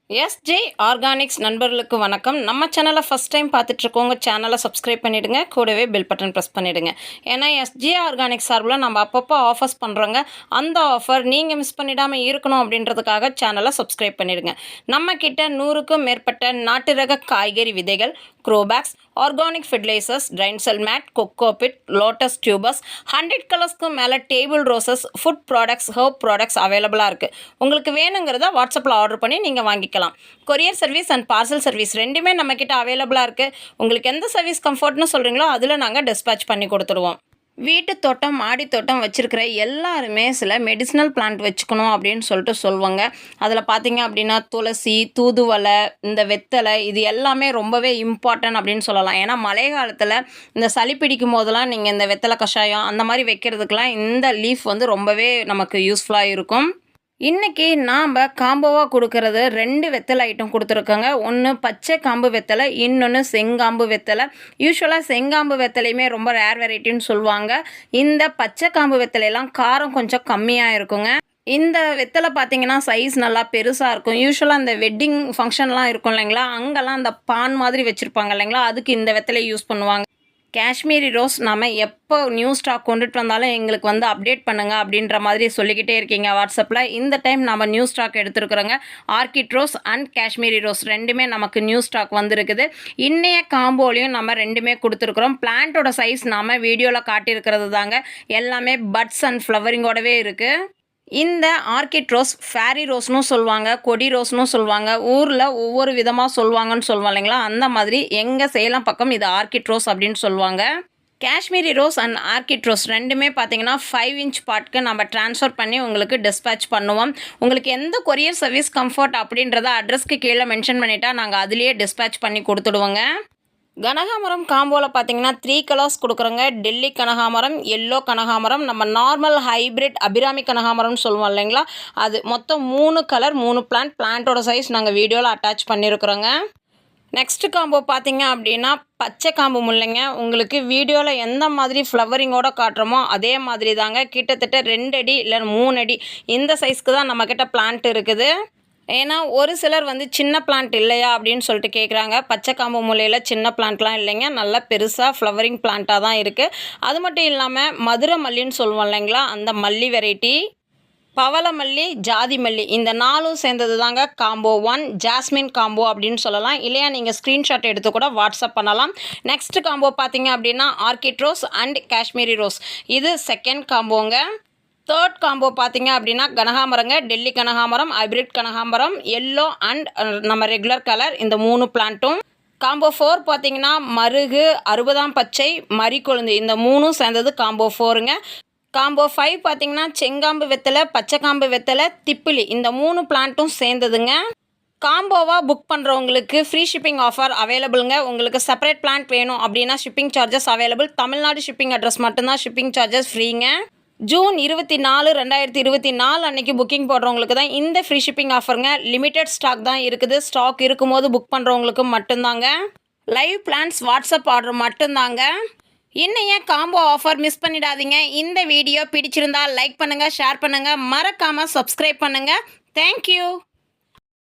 SJ organics நண்பர்களுக்கு வணக்கம். நம்ம சேனலை ஃபஸ்ட் டைம் பார்த்துட்ருக்கோங்க, சேனலை சப்ஸ்கிரைப் பண்ணிவிடுங்க, கூடவே பெல் பட்டன் ப்ரெஸ் பண்ணிவிடுங்க. ஏன்னா எஸ்ஜே ஆர்கானிக்ஸ் சார்பில் நம்ம அப்பப்போ ஆஃபர்ஸ் பண்ணுறோங்க. அந்த ஆஃபர் நீங்கள் மிஸ் பண்ணிடாமல் இருக்கணும் அப்படின்றதுக்காக சேனலை சப்ஸ்கிரைப் பண்ணிவிடுங்க. நம்மக்கிட்ட 100க்கும் மேற்பட்ட நாட்டு ரக காய்கறி விதைகள், grow bags, organic fertilisers, drain cell mat, cocopeat, lotus tubers, 100 கலர்ஸ்க்கும் மேலே table roses, food products, herb products அவைலபிளாக இருக்குது. உங்களுக்கு வேணுங்கிறத வாட்ஸ்அப்பில் ஆர்டர் பண்ணி நீங்கள் வாங்கிக்கலாம். Courier service and parcel service ரெண்டுமே நம்மக்கிட்ட அவைலபிளாக இருக்குது. உங்களுக்கு எந்த சர்வீஸ் கம்ஃபர்ட்னு சொல்கிறீங்களோ அதில் நாங்கள் டிஸ்பேச் பண்ணி கொடுத்துடுவோம். வீட்டு தோட்டம், மாடி தோட்டம் வச்சுருக்கிற எல்லாருமே சில மெடிசினல் பிளான்ட் வச்சுக்கணும் அப்படின்னு சொல்லுவாங்க. அதில் பார்த்தீங்க அப்படின்னா துளசி, தூதுவளை, இந்த வெத்தலை, இது எல்லாமே ரொம்பவே இம்பார்ட்டன்ட் அப்படின்னு சொல்லலாம். ஏன்னா மழை காலத்தில் இந்த சளி பிடிக்கும் போதெல்லாம் நீங்கள் இந்த வெத்தலை கஷாயம் அந்த மாதிரி வைக்கிறதுக்கெலாம் இந்த லீஃப் வந்து ரொம்பவே நமக்கு யூஸ்ஃபுல்லாக இருக்கும். இன்றைக்கி நாம் காம்போவாக கொடுக்கறது 2 வெத்தலை ஐட்டம் கொடுத்துருக்கோங்க. ஒன்று பச்சை காம்பு வெத்தலை, இன்னொன்று செங்காம்பு வெத்தலை. யூஸ்வலாக செங்காம்பு வெத்தலையுமே ரொம்ப ரேர் வெரைட்டின்னு சொல்லுவாங்க. இந்த பச்சை காம்பு வெத்தலையெல்லாம் காரம் கொஞ்சம் கம்மியாக இருக்குங்க. இந்த வெத்தலை பார்த்தீங்கன்னா சைஸ் நல்லா பெருசாக இருக்கும். யூஸ்வலாக இந்த வெட்டிங் ஃபங்க்ஷன்லாம் இருக்கும் இல்லைங்களா, அங்கெல்லாம் அந்த பான் மாதிரி வச்சுருப்பாங்க இல்லைங்களா, அதுக்கு இந்த வெத்தலையை யூஸ் பண்ணுவாங்க. காஷ்மீரி ரோஸ் நாம் எப்போ நியூ ஸ்டாக் கொண்டுட்டு வந்தாலும் எங்களுக்கு வந்து அப்டேட் பண்ணுங்கள் அப்படின்ற மாதிரி சொல்லிக்கிட்டே இருக்கீங்க வாட்ஸ்அப்பில். இந்த டைம் நம்ம நியூ ஸ்டாக் எடுத்துருக்குறோங்க. Orchid rose and Kashmiri rose ரெண்டுமே நமக்கு நியூ ஸ்டாக் வந்திருக்குது. இன்னைய காம்போலையும் நம்ம ரெண்டுமே கொடுத்துருக்குறோம். பிளான்ட்டோட சைஸ் நாம் வீடியோவில் காட்டியிருக்கிறது தாங்க. எல்லாமே பட்ஸ் அண்ட் ஃப்ளவரிங்கோடவே இருக்குது. இந்த ஆர்கிட் ரோஸ் ஃபேரி ரோஸ்னு சொல்லுவாங்க, கொடி ரோஸ்னு சொல்லுவாங்க. ஊரில் ஒவ்வொரு விதமாக சொல்லுவாங்கன்னு சொல்லுவோம் இல்லைங்களா, அந்த மாதிரி எங்கள் சேலம் பக்கம் இது ஆர்கிட் ரோஸ் அப்படின்னு சொல்லுவாங்க. Kashmiri rose and orchid rose ரெண்டுமே பார்த்தீங்கன்னா 5 இன்ச் பாட்க்கு நம்ம ட்ரான்ஸ்ஃபர் பண்ணி உங்களுக்கு டிஸ்பேச் பண்ணுவோம். உங்களுக்கு எந்த கொரியர் சர்வீஸ் கம்ஃபர்ட் அப்படின்றத அட்ரஸ்க்கு கீழே மென்ஷன் பண்ணிட்டா நாங்கள் அதுலேயே டிஸ்பேச் பண்ணி கொடுத்துடுவோங்க. கனகாமரம் காம்போவில் பார்த்தீங்கன்னா 3 கலர்ஸ் கொடுக்குறோங்க. டெல்லி கனகாமரம், எல்லோ கனகாமரம், நம்ம நார்மல் ஹைப்ரிட் அபிராமி கனகாமரம்னு சொல்லுவோம் இல்லைங்களா, அது மொத்தம் 3 கலர், 3 பிளான்ட்டோட சைஸ் நாங்கள் வீடியோவில் அட்டாச் பண்ணியிருக்கிறோங்க. நெக்ஸ்ட்டு காம்போ பார்த்தீங்க அப்படின்னா பச்சை காம்பு முல்லைங்க. உங்களுக்கு வீடியோவில் எந்த மாதிரி ஃப்ளவரிங்கோடு காட்டுறோமோ அதே மாதிரி தாங்க. கிட்டத்தட்ட 2 அடி இல்லை 3 அடி இந்த சைஸ்க்கு தான் நம்மக்கிட்ட பிளான்ட் இருக்குது. ஏன்னா ஒரு சிலர் வந்து சின்ன பிளான்ட் இல்லையா அப்படின்னு சொல்லிட்டு கேட்குறாங்க. பச்சை காம்பு மூலையில் சின்ன பிளான்ட்லாம் இல்லைங்க, நல்லா பெருசாக ஃப்ளவரிங் பிளான்ட்டாக தான் இருக்குது. அது மட்டும் இல்லாமல் மதுரை மல்லின்னு சொல்லுவோம் இல்லைங்களா, அந்த மல்லி வெரைட்டி, பவள மல்லி, ஜாதி மல்லி, இந்த 4ம் சேர்ந்தது தாங்க காம்போ 1 ஜாஸ்மின் காம்போ அப்படின்னு சொல்லலாம். இல்லையா நீங்கள் ஸ்க்ரீன்ஷாட் எடுத்து கூட வாட்ஸ்அப் பண்ணலாம். நெக்ஸ்ட் காம்போ பார்த்தீங்க அப்படின்னா orchid rose and Kashmiri rose, இது செகண்ட் காம்போங்க. தேர்ட் காம்போ பார்த்தீங்க அப்படின்னா கனகாமரங்க. டெல்லி கனகாமரம், ஹைப்ரிட் கனகாமரம், எல்லோ அண்ட் நம்ம ரெகுலர் கலர், இந்த 3 பிளான்ட்டும். காம்போ 4 பார்த்தீங்கன்னா மருகு, 60ஆம் பச்சை, மறிக்கொழுந்து, இந்த 3ம் சேர்ந்தது காம்போ 4ங்க. காம்போ 5 பார்த்தீங்கன்னா செங்காம்பு வெத்தலை, பச்சை காம்பு வெத்தலை, திப்பிலி, இந்த 3 பிளான்ட்டும் சேர்ந்ததுங்க. காம்போவாக புக் பண்ணுறவங்களுக்கு ஃப்ரீ ஷிப்பிங் ஆஃபர் அவைலபிளுங்க. உங்களுக்கு செப்பரேட் பிளான்ட் வேணும் அப்படின்னா shipping charges available. Tamil Nadu shipping address மட்டும்தான் ஷிப்பிங் சார்ஜஸ் ஃப்ரீங்க. ஜூன் 24, 2024 அன்றைக்கி புக்கிங் போடுறவங்களுக்கு தான் இந்த ஃப்ரீ ஷிப்பிங் ஆஃபருங்க. லிமிட்டட் ஸ்டாக் தான் இருக்குது. ஸ்டாக் இருக்கும்போது புக் பண்ணுறவங்களுக்கு மட்டும்தாங்க. லைவ் பிளான்ஸ் வாட்ஸ்அப் ஆர்டர் மட்டும்தாங்க. இன்னைய காம்போ ஆஃபர் மிஸ் பண்ணிடாதீங்க. இந்த வீடியோ பிடிச்சிருந்தால் லைக் பண்ணுங்கள், ஷேர் பண்ணுங்கள், மறக்காமல் சப்ஸ்கிரைப் பண்ணுங்கள். தேங்க்யூ.